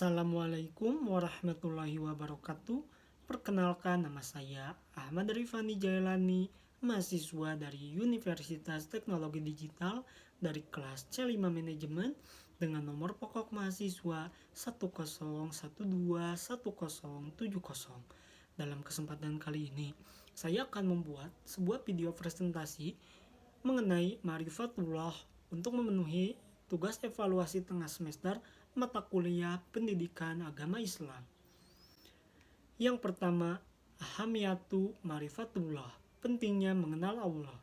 Assalamualaikum warahmatullahi wabarakatuh. Perkenalkan, nama saya Ahmad Rifani Jailani, mahasiswa dari Universitas Teknologi Digital dari kelas C5 Manajemen dengan nomor pokok mahasiswa 101210170. Dalam kesempatan kali ini, saya akan membuat sebuah video presentasi mengenai ma'rifatullah untuk memenuhi tugas evaluasi tengah semester mata kuliah pendidikan agama Islam. Yang pertama, ahamiyatu ma'rifatullah, pentingnya mengenal Allah.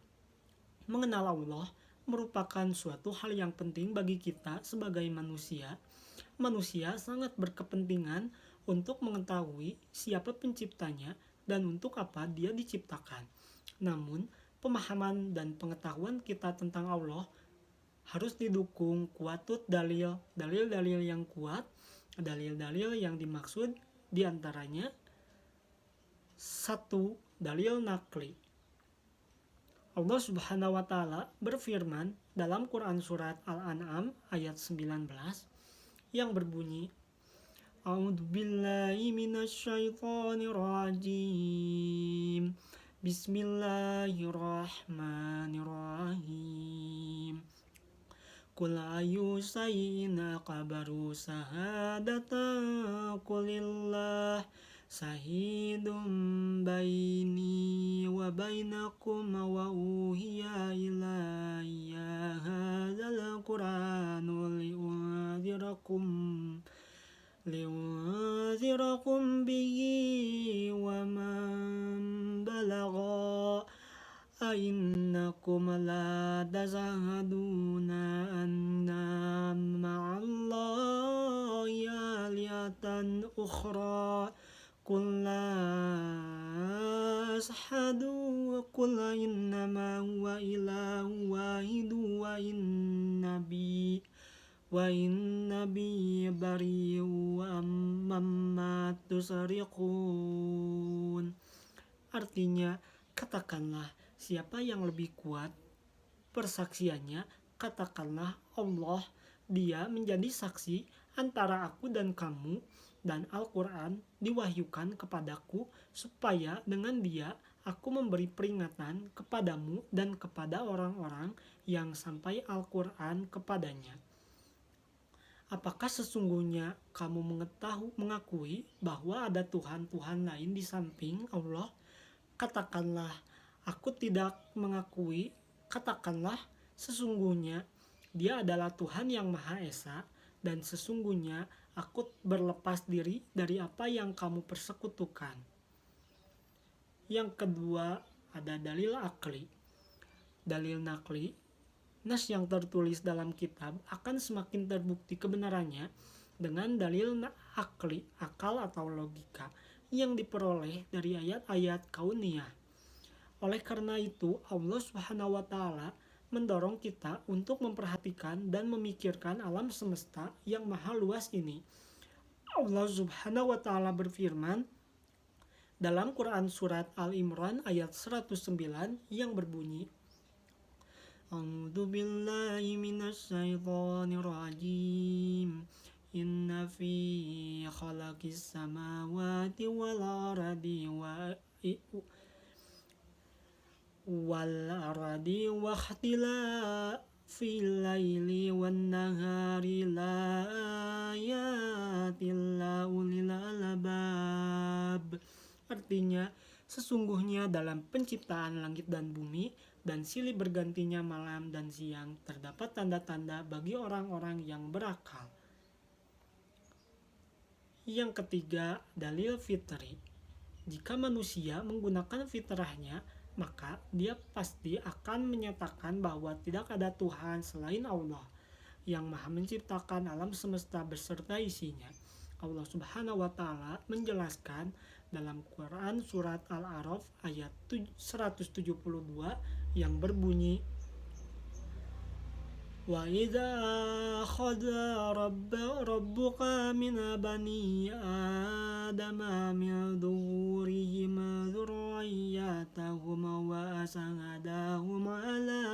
Mengenal Allah merupakan suatu hal yang penting bagi kita sebagai manusia. Manusia sangat berkepentingan untuk mengetahui siapa penciptanya dan untuk apa dia diciptakan. Namun, pemahaman dan pengetahuan kita tentang Allah harus didukung kuatut dalil-dalil yang kuat. Dalil-dalil yang dimaksud diantaranya: 1. Dalil nakli. Allah Subhanahu wa Ta'ala berfirman dalam Quran Surat Al-An'am ayat 19 yang berbunyi, A'udzubillahi minasyaitonir rajim. Bismillahirrahmanirrahim. Qul ayu sayyina kabaru sahadata qulillah sahidum baini wa bainakum wa uhiya ilayya hadzal qur'anu liunzirakum bihi wa man balagha أَإِنَّكُمْ لَا تَشْهَدُونَ أَنَّ مَعَ اللَّهِ آلِهَةً أُخْرَى قُلْ لَا أَشْهَدُ قُلْ إِنَّمَا هُوَ إِلَهٌ وَاحِدٌ وَإِنَّنِي بَرِيءٌ مِّمَّا تُشْرِكُونَ. Artinya, katakanlah, siapa yang lebih kuat persaksiannya, katakanlah Allah. Dia menjadi saksi antara aku dan kamu, dan Al-Quran diwahyukan kepadaku supaya dengan dia aku memberi peringatan kepadamu dan kepada orang-orang yang sampai Al-Quran kepadanya. Apakah sesungguhnya kamu mengakui bahwa ada Tuhan-Tuhan lain di samping Allah? Katakanlah, aku tidak mengakui. Katakanlah, sesungguhnya Dia adalah Tuhan yang Maha Esa, dan sesungguhnya aku berlepas diri dari apa yang kamu persekutukan. Yang kedua, ada dalil akli. Dalil nakli, nas yang tertulis dalam kitab akan semakin terbukti kebenarannya dengan dalil akli, akal atau logika, yang diperoleh dari ayat-ayat kauniyah. Oleh karena itu, Allah Subhanahu wa Ta'ala mendorong kita untuk memperhatikan dan memikirkan alam semesta yang maha luas ini. Allah Subhanahu wa Ta'ala berfirman dalam Quran Surat Al-Imran ayat 109 yang berbunyi, A'udzu billahi minasyaitonir rajim. Inna fi khalaqis samawati wal ardi والأرض واختلاف الليل والنهار لآيات لأولي الألباب. Artinya, sesungguhnya dalam penciptaan langit dan bumi dan silih bergantinya malam dan siang terdapat tanda-tanda bagi orang-orang yang berakal. Yang ketiga, dalil fitri. Jika manusia menggunakan fitrahnya, maka dia pasti akan menyatakan bahwa tidak ada Tuhan selain Allah yang Maha menciptakan alam semesta beserta isinya. Allah Subhanahu wa Ta'ala menjelaskan dalam Quran Surat Al-A'raf ayat 172 yang berbunyi, Wa idza akhadha rabbuka min bani adama min dhuhurihim dhurriyyatahum wa ashhadahum ala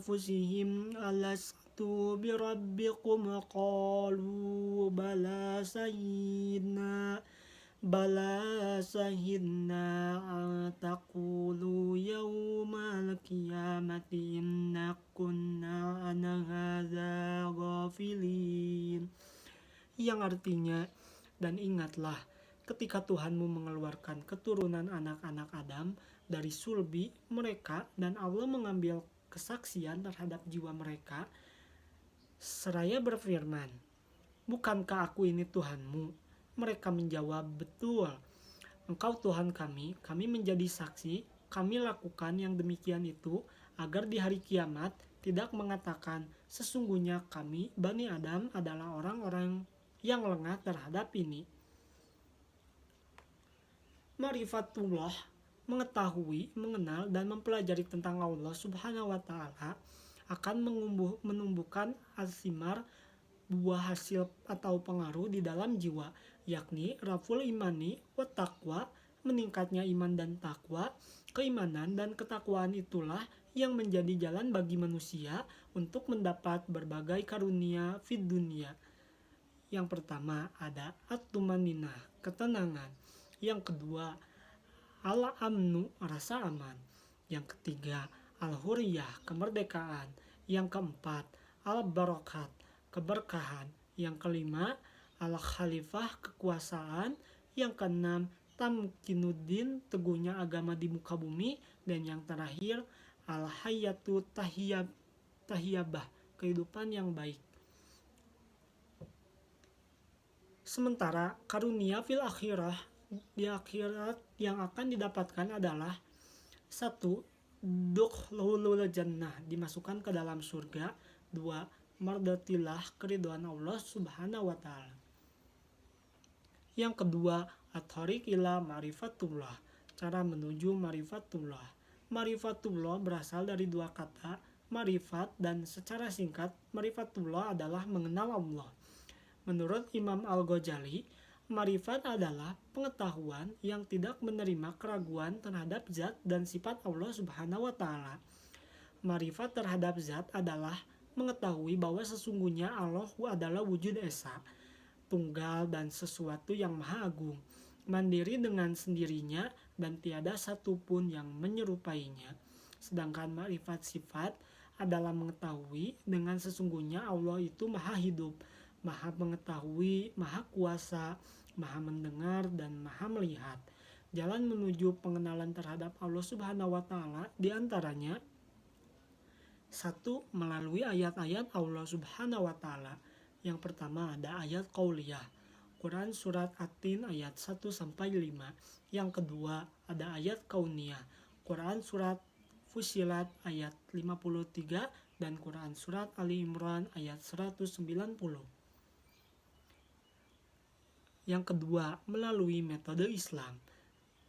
أنفسهم ألست بربكم قالوا بلى شهدنا أن تقولوا يوم القيامة إنا كنا عن هذا غافلين, yang artinya, dan ingatlah ketika Tuhanmu mengeluarkan keturunan anak-anak Adam dari sulbi mereka dan Allah mengambil kesaksian terhadap jiwa mereka seraya berfirman, bukankah aku ini Tuhanmu? Mereka menjawab, betul, Engkau Tuhan kami menjadi saksi, kami lakukan yang demikian itu agar di hari kiamat tidak mengatakan sesungguhnya kami Bani Adam adalah orang-orang yang lengah terhadap ini. Ma'rifatullah, mengetahui, mengenal, dan mempelajari tentang Allah Subhanahu wa Ta'ala akan menumbuhkan asimar, buah hasil atau pengaruh di dalam jiwa, yakni raful imani wa taqwa, meningkatnya iman dan takwa. Keimanan dan ketakwaan itulah yang menjadi jalan bagi manusia untuk mendapat berbagai karunia fid dunia. Yang pertama ada at-tumaninah, ketenangan. Yang kedua al-amnu, rasa aman. Yang ketiga al-huriyah, kemerdekaan. Yang keempat al-barakat, keberkahan. Yang kelima al-khalifah, kekuasaan. Yang keenam tamkinuddin, teguhnya agama di muka bumi. Dan yang terakhir al-hayatu tahiyabah, kehidupan yang baik. Sementara karunia fil akhirah, di akhirat yang akan didapatkan adalah 1. Dukhulul jannah, dimasukkan ke dalam surga. 2. Mardatillah, keridhaan Allah Subhanahu wa Ta'ala. Yang kedua, at-thariq ila ma'rifatullah, cara menuju ma'rifatullah. Ma'rifatullah berasal dari dua kata, ma'rifat, dan secara singkat ma'rifatullah adalah mengenal Allah. Menurut Imam Al-Ghazali, ma'rifat adalah pengetahuan yang tidak menerima keraguan terhadap zat dan sifat Allah Subhanahu wa Ta'ala. Ma'rifat terhadap zat adalah mengetahui bahwa sesungguhnya Allah adalah wujud esa, tunggal dan sesuatu yang maha agung, mandiri dengan sendirinya dan tiada satupun yang menyerupainya. Sedangkan ma'rifat sifat adalah mengetahui dengan sesungguhnya Allah itu maha hidup, maha mengetahui, maha kuasa, maha mendengar, dan maha melihat. Jalan menuju pengenalan terhadap Allah Subhanahu wa Ta'ala diantaranya 1. Melalui ayat-ayat Allah Subhanahu wa Ta'ala. Yang pertama ada ayat qauliyah, Quran surat At-Tin ayat 1-5. Yang kedua ada ayat kauniyah, Quran surat Fussilat ayat 53 dan Quran surat Ali Imran ayat 190. Yang kedua melalui metode Islam.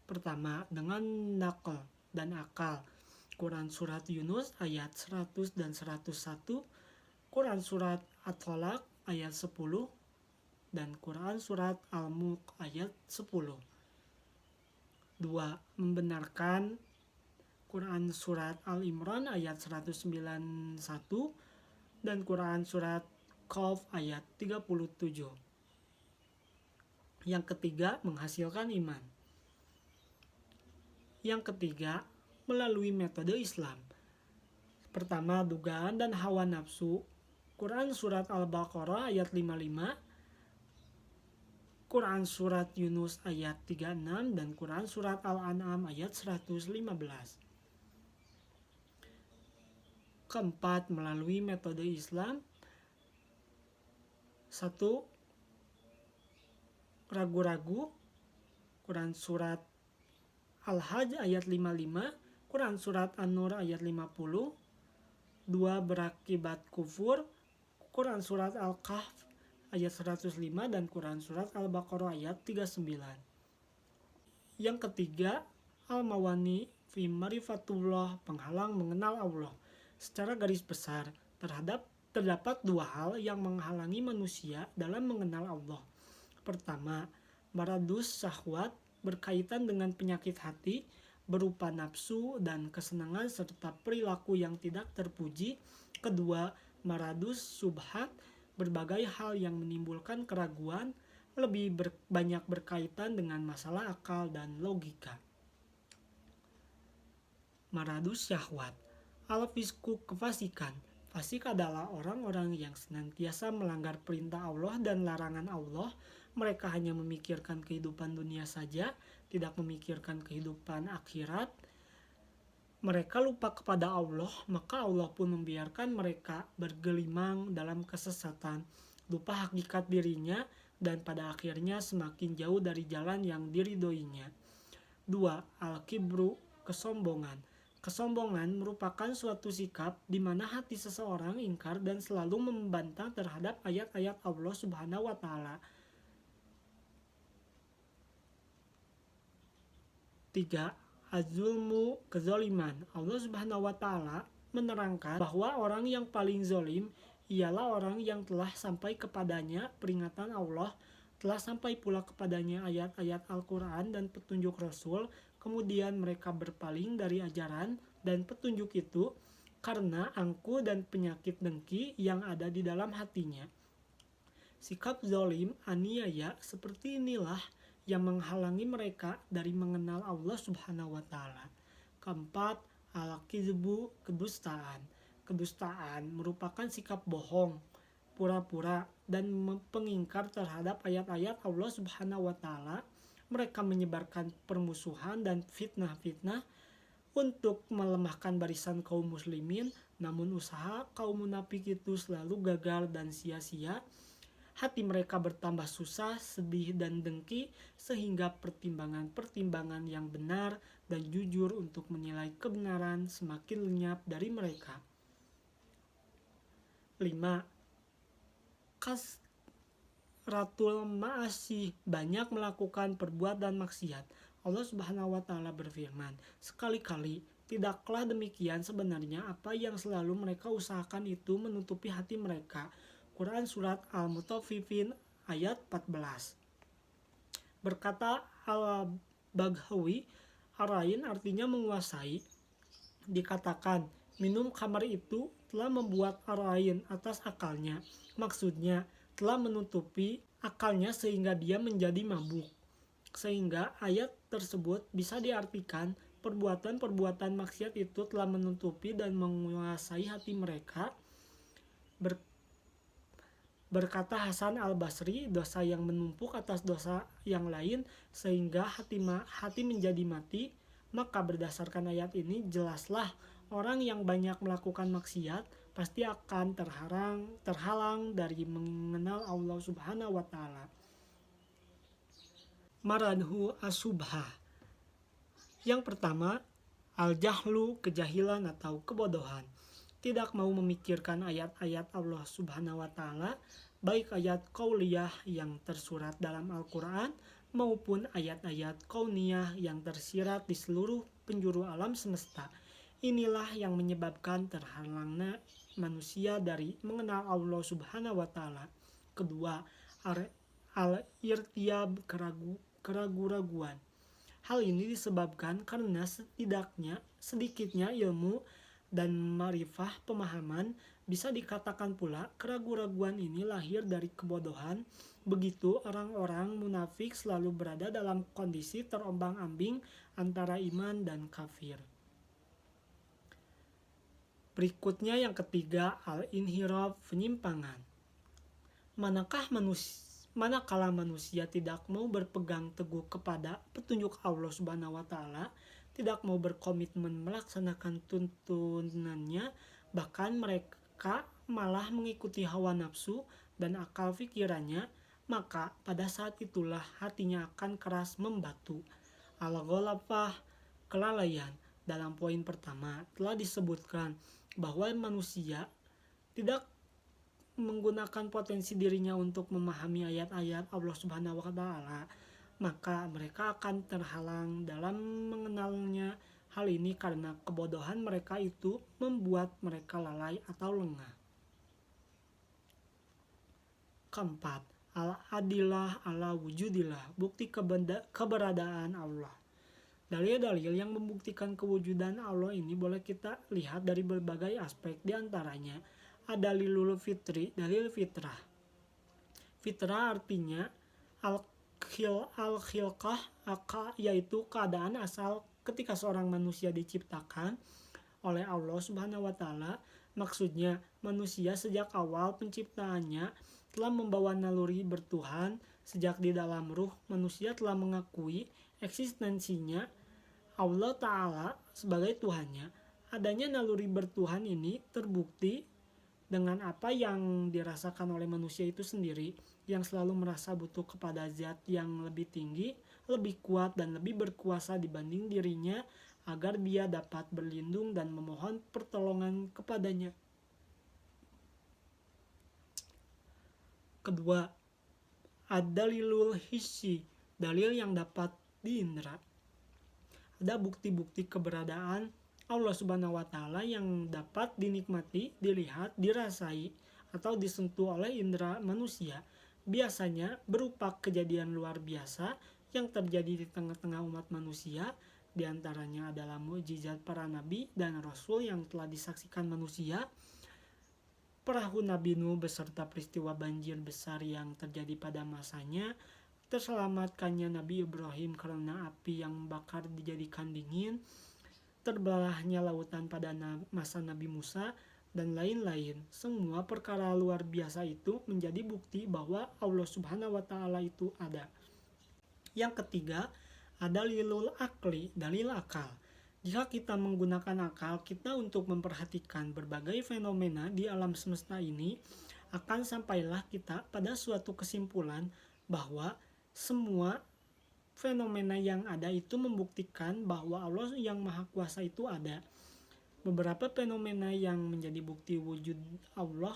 Pertama dengan nakal dan akal, Quran surat Yunus ayat 100 dan 101, Quran surat At-Tolak ayat 10, dan Quran surat Al-Mulk ayat 10. 2. Membenarkan Quran surat Al-Imran ayat 191 dan Quran surat Qaf ayat 37. Yang ketiga menghasilkan iman. Yang ketiga melalui metode Islam. Pertama, dugaan dan hawa nafsu, Quran surat Al-Baqarah ayat 55, Quran surat Yunus ayat 36, dan Quran surat Al-An'am ayat 115. Keempat, melalui metode Islam. 1. Ragu-ragu, Quran surat Al-Hajj ayat 55, Quran surat An-Nur ayat 50. 2. Berakibat kufur, Quran surat Al-Kahf ayat 105 dan Quran surat Al-Baqarah ayat 39. Yang ketiga, al-mawani fi ma'rifatullah, penghalang mengenal Allah. Secara garis besar, terdapat dua hal yang menghalangi manusia dalam mengenal Allah. Pertama, maradus syahwat, berkaitan dengan penyakit hati, berupa nafsu dan kesenangan serta perilaku yang tidak terpuji. Kedua, maradus syubhat, berbagai hal yang menimbulkan keraguan, lebih banyak berkaitan dengan masalah akal dan logika. Maradus syahwat, al-fisku, kefasikan. Fasik adalah orang-orang yang senantiasa melanggar perintah Allah dan larangan Allah. Mereka hanya memikirkan kehidupan dunia saja, tidak memikirkan kehidupan akhirat. Mereka lupa kepada Allah, maka Allah pun membiarkan mereka bergelimang dalam kesesatan, lupa hakikat dirinya, dan pada akhirnya semakin jauh dari jalan yang diridhoinya. 2. Al-kibru, kesombongan. Kesombongan merupakan suatu sikap di mana hati seseorang ingkar dan selalu membantah terhadap ayat-ayat Allah Subhanahu wa Ta'ala. 3. Az-zulmu, kezaliman. Allah Subhanahu wa Ta'ala menerangkan bahwa orang yang paling zalim ialah orang yang telah sampai kepadanya peringatan Allah, telah sampai pula kepadanya ayat-ayat Al-Quran dan petunjuk Rasul, kemudian mereka berpaling dari ajaran dan petunjuk itu karena angkuh dan penyakit dengki yang ada di dalam hatinya. Sikap zalim, aniaya seperti inilah yang menghalangi mereka dari mengenal Allah Subhanahu wa Ta'ala. 4. Al-kizbu, kedustaan. Kedustaan merupakan sikap bohong, pura-pura, dan pengingkar terhadap ayat-ayat Allah Subhanahu wa Ta'ala. Mereka menyebarkan permusuhan dan fitnah-fitnah untuk melemahkan barisan kaum muslimin, namun usaha kaum munafik itu selalu gagal dan sia-sia. Hati mereka bertambah susah, sedih, dan dengki, sehingga pertimbangan-pertimbangan yang benar dan jujur untuk menilai kebenaran semakin lenyap dari mereka. 5. Kasratul ma'asi, banyak melakukan perbuatan maksiat. Allah Subhanahu wa Ta'ala berfirman, sekali-kali tidaklah demikian, sebenarnya apa yang selalu mereka usahakan itu menutupi hati mereka. Quran Surat Al-Mutaffifin ayat 14. Berkata Al-Baghawi, arain artinya menguasai. Dikatakan minum khamar itu telah membuat arain atas akalnya. Maksudnya telah menutupi akalnya sehingga dia menjadi mabuk. Sehingga ayat tersebut bisa diartikan perbuatan-perbuatan maksiat itu telah menutupi dan menguasai hati mereka. Berkata Hasan al-Basri, dosa yang menumpuk atas dosa yang lain sehingga hati menjadi mati. Maka berdasarkan ayat ini jelaslah orang yang banyak melakukan maksiat pasti akan terhalang dari mengenal Allah Subhanahu wa Ta'ala. Maradhu asubha. Yang pertama, al-jahlu, kejahilan atau kebodohan. Tidak mau memikirkan ayat-ayat Allah Subhanahu wa Ta'ala, baik ayat qauliyah yang tersurat dalam Al-Quran maupun ayat-ayat kauniyah yang tersirat di seluruh penjuru alam semesta. Inilah yang menyebabkan terhalangnya manusia dari mengenal Allah Subhanahu wa Ta'ala. Kedua, al-irtiyab, keraguan-raguan. Hal ini disebabkan karena sedikitnya ilmu dan ma'rifah, pemahaman. Bisa dikatakan pula keraguan-raguan ini lahir dari kebodohan. Begitu orang-orang munafik selalu berada dalam kondisi terombang-ambing antara iman dan kafir. Berikutnya yang ketiga, al-inhiraf, penyimpangan. Manakala manusia tidak mau berpegang teguh kepada petunjuk Allah Subhanahu wa Ta'ala, tidak mau berkomitmen melaksanakan tuntunannya, bahkan mereka malah mengikuti hawa nafsu dan akal pikirannya, maka pada saat itulah hatinya akan keras membatu. Al-ghalafah, kelalaian. Dalam poin pertama telah disebutkan bahwa manusia tidak menggunakan potensi dirinya untuk memahami ayat-ayat Allah Subhanahu wa Ta'ala, maka mereka akan terhalang dalam mengenalnya. Hal ini karena kebodohan mereka itu membuat mereka lalai atau lengah. Keempat, al-adillah ala wujudillah, bukti keberadaan Allah. Dalil-dalil yang membuktikan kewujudan Allah ini boleh kita lihat dari berbagai aspek, diantaranya ada dalilul fitri, dalil fitrah. Fitrah artinya al-khilqah, yaitu keadaan asal ketika seorang manusia diciptakan oleh Allah Subhanahu wa taala. Maksudnya manusia sejak awal penciptaannya telah membawa naluri bertuhan. Sejak di dalam ruh manusia telah mengakui eksistensinya Allah Ta'ala sebagai Tuhannya. Adanya naluri bertuhan ini terbukti dengan apa yang dirasakan oleh manusia itu sendiri, yang selalu merasa butuh kepada zat yang lebih tinggi, lebih kuat, dan lebih berkuasa dibanding dirinya, agar dia dapat berlindung dan memohon pertolongan kepadanya. Kedua, ad-dalilul hissi, dalil yang dapat diindra. Ada bukti-bukti keberadaan Allah Subhanahu wa taala yang dapat dinikmati, dilihat, dirasai atau disentuh oleh indera manusia. Biasanya berupa kejadian luar biasa yang terjadi di tengah-tengah umat manusia. Di antaranya adalah mukjizat para nabi dan rasul yang telah disaksikan manusia, perahu Nabi Nuh beserta peristiwa banjir besar yang terjadi pada masanya, terselamatkannya Nabi Ibrahim karena api yang membakar dijadikan dingin, terbelahnya lautan pada masa Nabi Musa, dan lain-lain. Semua perkara luar biasa itu menjadi bukti bahwa Allah Subhanahu wa taala itu ada. Yang ketiga, ada dalilul akli, dalil akal. Jika kita menggunakan akal kita untuk memperhatikan berbagai fenomena di alam semesta ini, akan sampailah kita pada suatu kesimpulan bahwa semua fenomena yang ada itu membuktikan bahwa Allah yang Maha Kuasa itu ada. Beberapa fenomena yang menjadi bukti wujud Allah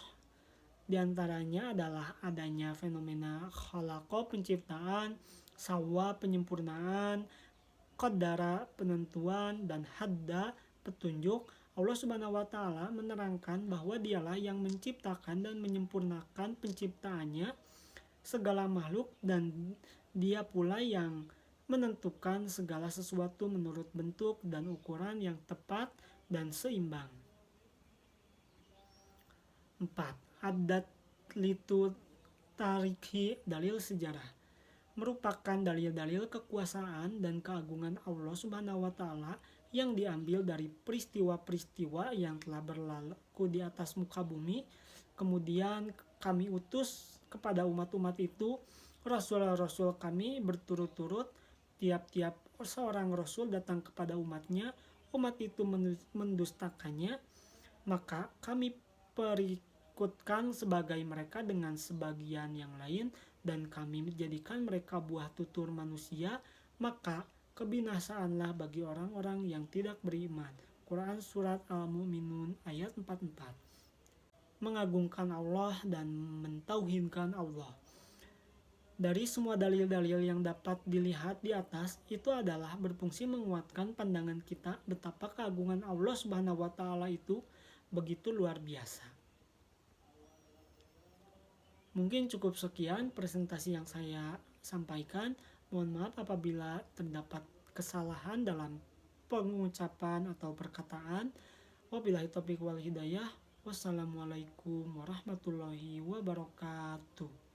diantaranya adalah adanya fenomena khalaqa penciptaan, sawa penyempurnaan, qaddara penentuan, dan hadda petunjuk. Allah Subhanahu wa taala menerangkan bahwa dialah yang menciptakan dan menyempurnakan penciptaannya segala makhluk, dan dia pula yang menentukan segala sesuatu menurut bentuk dan ukuran yang tepat dan seimbang. 4. Adat litu tarikhi, dalil sejarah, merupakan dalil-dalil kekuasaan dan keagungan Allah Subhanahu wa taala yang diambil dari peristiwa-peristiwa yang telah berlaku di atas muka bumi. Kemudian kami utus kepada umat-umat itu rasul-rasul kami berturut-turut. Tiap-tiap seorang rasul datang kepada umatnya, umat itu mendustakannya, maka kami perikutkan sebagai mereka dengan sebagian yang lain, dan kami menjadikan mereka buah tutur manusia, maka kebinasaanlah bagi orang-orang yang tidak beriman. Quran Surat Al-Mu'minun ayat 44. Mengagungkan Allah dan mentauhidkan Allah. Dari semua dalil-dalil yang dapat dilihat di atas, itu adalah berfungsi menguatkan pandangan kita betapa keagungan Allah Subhanahu wa taala itu begitu luar biasa. Mungkin cukup sekian presentasi yang saya sampaikan. Mohon maaf apabila terdapat kesalahan dalam pengucapan atau perkataan. Wabillahi taufiq wal hidayah. Wassalamualaikum warahmatullahi wabarakatuh.